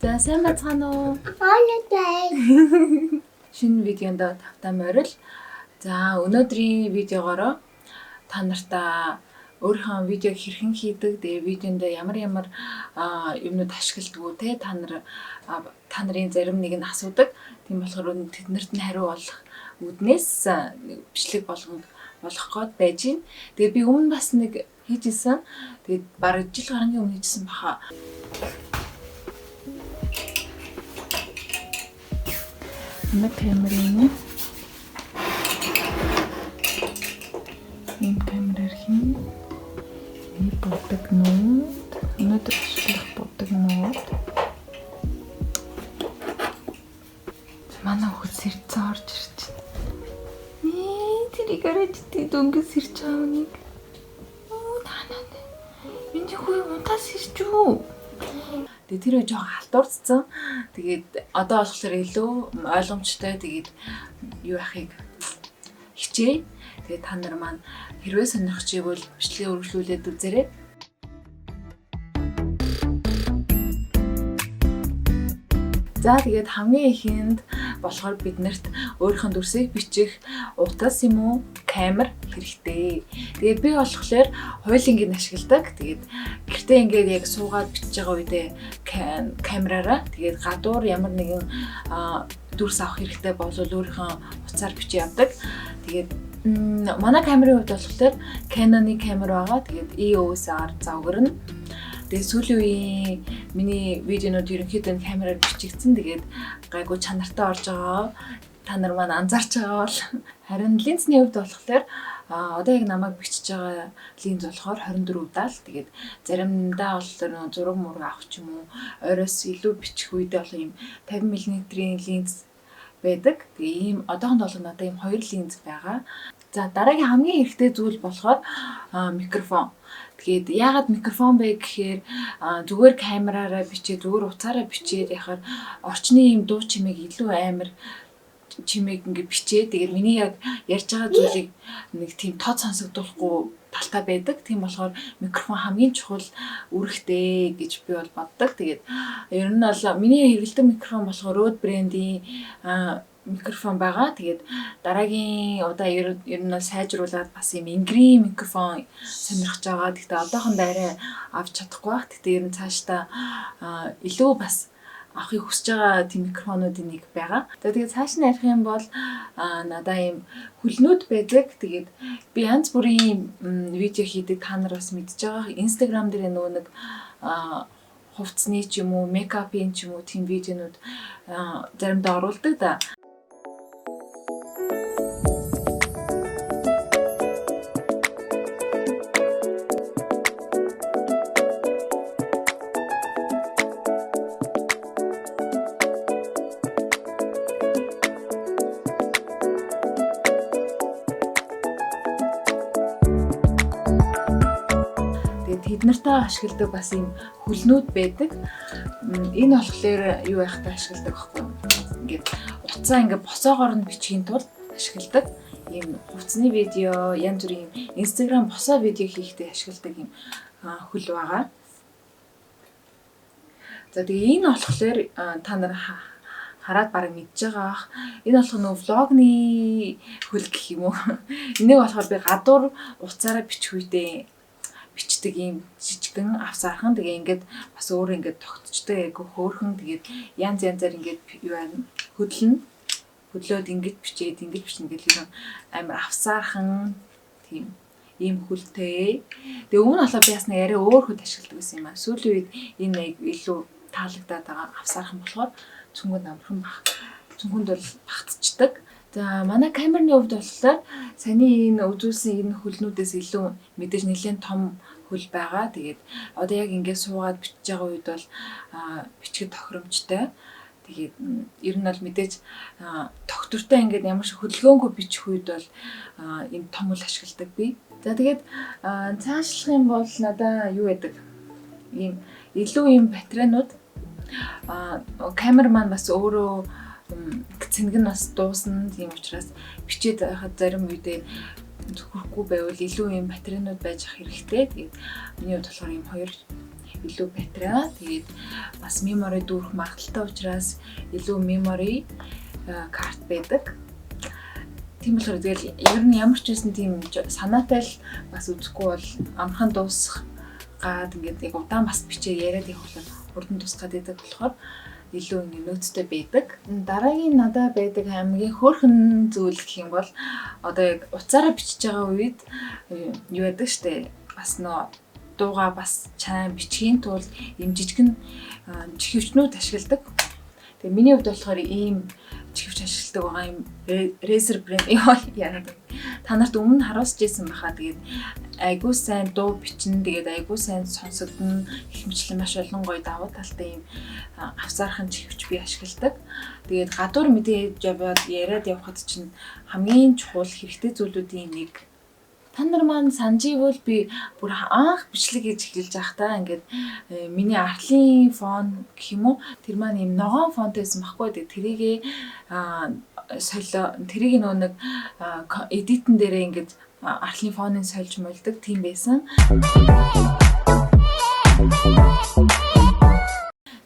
За сайн бацгаана уу? Holiday. Шинэ видеонд тавтаа морил. За өнөөдрийн видеогоор та нартаа өөрийнхөө видеог хэрхэн хийдэг, тэгээ видеонд ямар юмнууд ашигладаг уу те та нарын зарим нэг нь асуудаг. Тийм болохоор тэднэрт нь хариу олох үүднээс бичлэг болгох гээд байж байна. Тэгээ би өмнө бас нэг хийжсэн. Тэгээд бараг жил гарангийн өмнө хийжсэн баха. Нэг камерын энэ камераар хин энэ бодог нот өнөөдөр ашиглах бодог нот манай хөл сэрцэн орж ирж байна. Тэрийг арайч дөнгөс сэрч байгаа нэг энэ хүү унтаас сэрч үү? Тэгээ тэр жоохон халтуурцсан. Тэгээд одоо болохоор илүү ойлгомжтой. Тэгээд юу яахыг хичээ. Тэгээд та нар маань хэрвээ сонирхож байвал бичлэгээ үргэлжлүүлээд үзээрэй. За тэгээд хамгийн ихэнд болохоор биднэрт өөрийнхөө дүрсийг бичих утас юм уу камер хэрэгтэй. Тэгээд би болохоор хуулингийг ашигладаг. Тэгээд гэртээ ингээд яг суугаад бичиж байгаа үедээ камераараа тэгээд гадуур ямар нэгэн дүрс авах хэрэгтэй болвол өөрийнхөө утсаар бичиж явдаг. Тэгээд манай камерын хувьд болохоор Canon-ы камер байгаа. Тэгээд EOS-аар завгарна. Тэгээ сүүлийн үеийн миний видеонууд ерөнхийдөө камераар бичигдсэн. Тэгээд гайгүй чанартай орж байгаа. Та нар маань анзаарч байгаа бол харин линзний хувьд болохоор одоо яг намайг бичиж байгаа линз болохоор 24 даал. Тэгээд заримдаа бол зураг мураг авах ч юм уу оройс илүү бичих үедээ бол ийм 50 мм-ийн линз байдаг. Тэгээ ийм одоохонд бол надад ийм 2 линз байгаа. За дараагийн хамгийн хэрэгтэй зүйл болохоор микрофон. Тэгээд яагаад микрофон бэ гэхээр зүгээр камераараа бичээ, зүгээр утсаараа бичээд яхаар орчны юм дуу чимээг илүү амар чимээг ингээд бичээ. Тэгээд миний яг ярьж байгаа зүйлийг нэг тийм тод сонсогдуулахгүй талтай байдаг. Тийм болохоор микрофон хамгийн чухал үүрэгтэй гэж би бол боддог. Тэгээд ер нь бол миний хэрэглэдэг микрофон болохоор Rode брендийн микрофон байгаа. Тэгээд дараагийн удаа ер нь сайжруулад бас юм ингрийн микрофон сонирхож байгаа. Гэхдээ одоохондоо арай авч чадахгүй баг. Гэхдээ ер нь цаашдаа илүү бас авахыг хүсэж байгаа тийм микрофонуудын нэг байгаа. За тэгээд цааш нь ярих юм бол надаа ийм хөлнүүд байдаг. Тэгээд би янз бүрийн видео хийдэг. Та нар бас мэдж байгаа. Instagram дээр нөгөө нэг хувцсны ч юм уу, мейкапын ч юм уу тийм видеонууд заримдаа оруулдаг да. Тэднэртэй ашигладаг бас ийм хөлнүүд байдаг. Энэ болохоор юу яхад ашигладаг байхгүй юу? Ингээд утсаа ингээд босоогоор нь бичихийн тулд ашигладаг. Ийм хувцсны видео, янз бүрийн Instagram босоо видео хийхдээ ашигладаг ийм хөл байгаа. За тэгээ энэ болохоор та нар хараад бараг мэдж байгаа бах. Энэ болох нөө влогны хөл гэх юм уу? Энийг болохоор би гадуур утсаараа бичих үедээ бичдэг юм жижигэн авсаархан тэгээ ингээд бас өөр ингээд тогтчтой яг хөөхөн тэгээд янз янзаар ингээд юу байна хөдлөөд ингээд бичээд ингээд бичнэ гэдэг юм амар авсаархан тийм ийм хөлтэй. Тэгээ өмнө болоо би ясна яриа өөр хөд ашигладаг гэсэн юм аа. Сүүлийн үед энэ илүү таалагдаад байгаа авсаархан болохоор цүнхэнд амархан баг. Цүнхэнд бол багтцдаг. За манай камерны хувьд болохоор саяны энэ үзүүлсэн энэ хөлнүүдээс илүү мэдээж нэлээд том хөл байгаа. Тэгээд одоо яг ингээд суугаад бичиж байгаа үед бол бичгэд тохиромжтой. Тэгээд ер нь бол мэдээж доктортой ингээд ямар ч хөдөлгөөнгүй бичих үед бол энэ том хөл ашигладаг би. За тэгээд цаашлах юм бол надаа юу байдаг? Ийм илүү ийм батарейнууд камер маань бас өөрөө цэнгэн бас дуусна. Тийм учраас бичээд байхад зарим үедээ зөвхөрөхгүй байвал илүү юм батарейнууд байж ах хэрэгтэй. Тэгээд миний хувьд болохоор юм хоёр илүү батарей. Тэгээд бас memory дүүрэх магадaltaй учраас илүү memory карт байдаг. Тийм болохоор тэгэл ер нь ямар ч байсан тийм санаатай л бас үзэхгүй бол амархан дуусгаад ингээд яг удаан бас бичээ яриад явах болохоор хурдан тусгаад байдаг болохоор илүү ингэ нөөцтэй байдаг. Дараагийн надад байдаг хамгийн хөөрхөн зүйл гэх юм бол одоо яг уцаараа бичиж байгаа үед юу яадаг штэ бас нөө дууга бас чайн бичгийн тулд юм жижигэн чихвчнүүд ашигладаг. Тэгээ миний хувьд болохоор ийм чихвч ашигладаг байгаа юм Razer брэнд яагаад та нарт өмнө харуулж ирсэн баха. Тэгээд айгуу сайн дуу бичнэ, тэгээд айгуу сайн сонсогдно, их мэтлэн маш олон гоё давуу талтай юм авсаархан чихвч би ашигладаг. Тэгээд гадуур мэдээж яваад яриад явхад чинь хамгийн чухал хэрэгтэй зүйлүүдийн нэг. Та нар маань сандживол би бүр анх бичлэг хийж эхэлж байхдаа ингээд миний артлын фон гэх юм уу тэр маань юм ногоон фонтой байсан байхгүй. Тэгээд тэрийг нөө нэг эдитэн дээрээ ингээд артлын фоныг сольж молдог тийм байсан.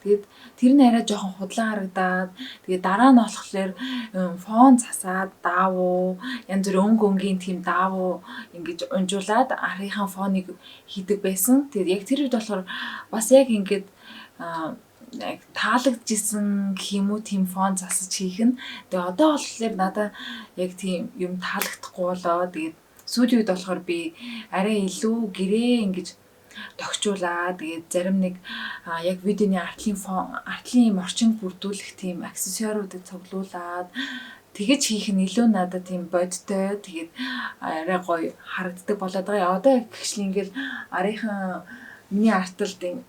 Тэгээд тэр нь арай жоохон худлаа харагдаад тэгээд дараа нь болохоор фон засаад даавуу янз бүрийн өнгийн тийм даавуу ингэж унжуулад арийнхаа фоныг хийдэг байсан. Тэгээд яг тэр үед болохоор бас яг ингэж яг таалагдчихсан гэх юм уу тийм фон засаж хийх нь. Тэгээд одоо болохоор надад яг тийм юм таалагдахгүй болоо. Тэгээд сүүлийн үед болохоор би арай илүү гэрээ ингэж тогтчуулаа. Тэгээд зарим нэг яг видеоны артлын орчинд бүрдүүлэх тийм аксессуаруудыг цуглуулад тэгэж хийх нь илүү надад тийм бодтой. Тэгээд арай гоё харагддаг болоод байгаа. Одоо гэхшл ингээл арийнхаа миний арталд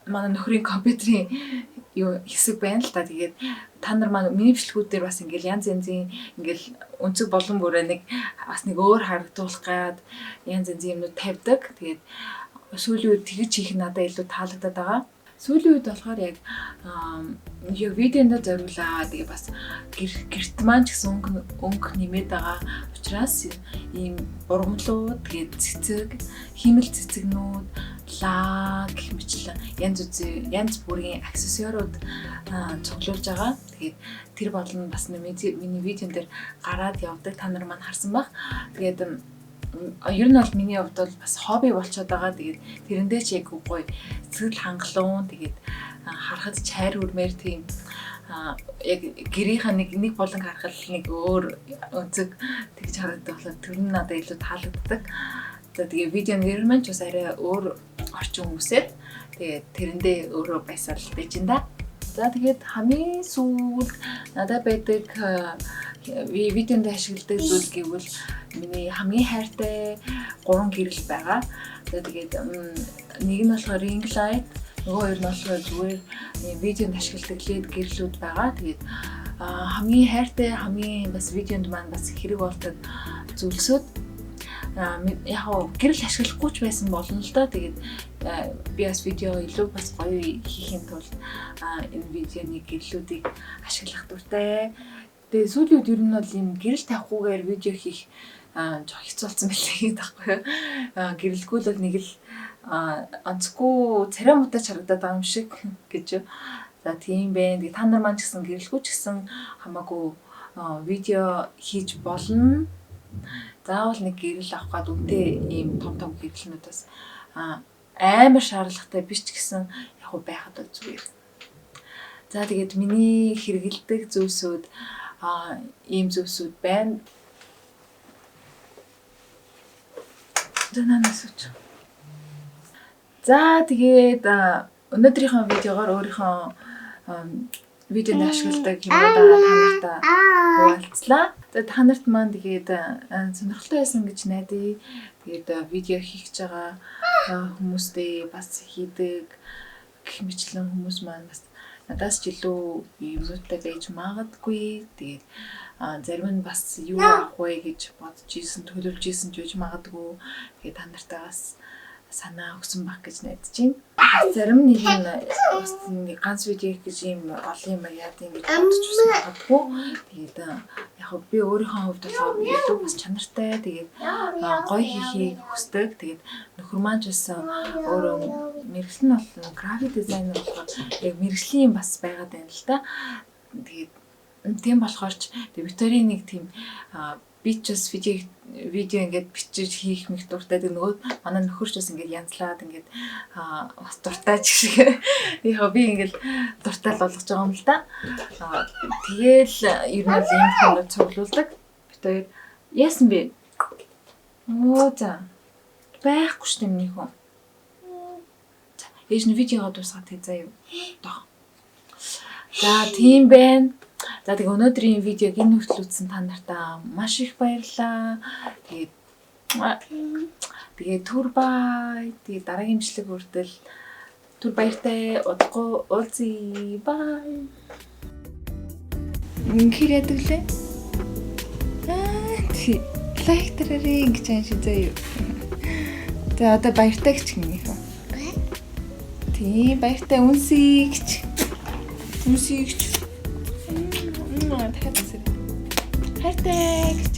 манай нөхрийн компьютерийн юу хэсэг байна л та. Тэгээд та нар маань миний бичлэгүүд дээр бас ингээл янз янзын ингээл өнцөг болон бүрээ нэг бас нэг өөр харагдуулах гад янз янзын юмнууд тавьдаг. Тэгээд сүүлийн үед тэгж хийх надад илүү таалагдаад байгаа. Сүүлийн үед болохоор яг видеонд зориулаа. Тэгээ бас гэрт маань ч гэсэн өнгө нэмээд байгаа учраас ийм ургамлууд, тэгээд цэцэг, химэл цэцэгнүүд, лаг гэх мэтлэн янз бүрийн аксессуарууд цуглуулж байгаа. Тэгээд тэр болно бас миний видеон дээр гараад явдаг. Та нар маань харсан баг. Тэгээд ер нь бол миний хувьд бол бас хобби болчиход байгаа. Тэгээд тэрэндээ ч яг гоё сэтгэл хангалуун, тэгээд харахад чайр үрмээр тийм яг гэрийнхаа нэг болон харахад нэг өөр өнцөг тэгж харагддаг болохоор тэр нь надад илүү таалагддаг. Тэгээд видеоны нэр маань ч бас арай өөр орчин үсээд тэгээд тэрэндээ өөрөө байсаал байж энэ да. За тэгээд хамгийн сүүлд надад байдаг видеонд ашигладаг зүйл гэвэл миний хамгийн хайртай 3 гэрэл байгаа. Тэгээд нэг нь болохоор ring light, нөгөө хоёр нь болохоор зүгээр видеонд ашигладаг LED гэрлүүд байгаа. Тэгээд хамгийн хайртай хамгийн бас видеонд маань бас хэрэг болдог зүйлсүүд яг гэрэл ашиглахгүй ч байсан болно л доо. Тэгээд би бас видео илүү бас гоё хийхин тулд энэ видеоны гэрлүүдийг ашиглах дуртай. Тэгээ сүүлийн үед ер нь бол юм гэрэл тавихгүйгээр видео хийх жоох хэцүү болсон байлээ гэдэг таахгүй юу. Гэрэлгүй л нэг л онцгүй царай мутаач харагдаад байгаа юм шиг гэж. За тийм байна. Тэгээ та нар маань ч гэсэн гэрэлгүй ч гэсэн хамаагүй видео хийж болно. Заавал нэг гэрэл авах гад үнтэй ийм том гэрэлнүүдээс амар шаардлагатай биш ч гэсэн яг байхад зүгээр. За тэгээд миний хэрэгэлдэг зүйлсүүд ийм зүйлсүүд байна. За тэгээд өнөөдрийнхөө видеогоор өөрийнхөө видеонд ашигладаг юмудаа та нартай хуваалцлаа. Тэгээд та нарт маань тэгээд сонирхолтой байсан гэж найдаа. Тэгээд видео хийх гэж байгаа хүмүүстэй бас хийдэг гэх мэтлэн хүмүүс маань бас надаас ч илүү юмнуудтай байж магадгүй. Тэгээд зарим нь бас юу авах вэ гэж бодож ийсэн, төлөвлөж ийсэн ч байж магадгүй. Тэгээд та нартаа бас санаа өгсөн баг гэж найдаж байна. зарим нэг нь бас нэг ганц видео гэж юм олон юм яад ингэж бодож үзсэн магадгүй. Тэгээд яг би өөрийнхөө хувьд болохоор илүү бас чанартай тэгээд гоё хийхийг хүсдэг. Тэгээд нөхөр маань ч бас өөрөө мэргэжил нь бол график дизайнер болохоор яг мэргэжлийн бас байгаад байна л да. Тэгээд тийм болохоор ч Викторийн нэг тийм би ч бас видео ингээд бичиж хийх мэх дуртай. Тэг нөгөө манай нөхөрч бас ингээд янзлаад ингээд бас дуртай ч шиг. Яг би ингээд дуртай л болгож байгаа юм л да. Тэгээл ер нь бол ийм хүмүүс цуглуулдаг. Бид хоёр яасан бэ? Оо за. Байхгүй шүү дээ миний хүн. Ээж нь видеогоо дуусгаад тэг заа юу. За тийм байна. За тэгээ өнөөдрийн видеог энэ хүртэл үзсэн та нартаа маш их баярлалаа. Тэгээд түр бай. Тэгээд дараагийн бичлэг хүртэл түр баяртай удахгүй уулзъя. Бай. Инхээр яадаг лээ. Лайк тараарай гэж ааши заяа. За одоо баяртай гэж гинэ хөө. Тийм баяртай үнсий гэж. Үнсий гэж. Хайртай.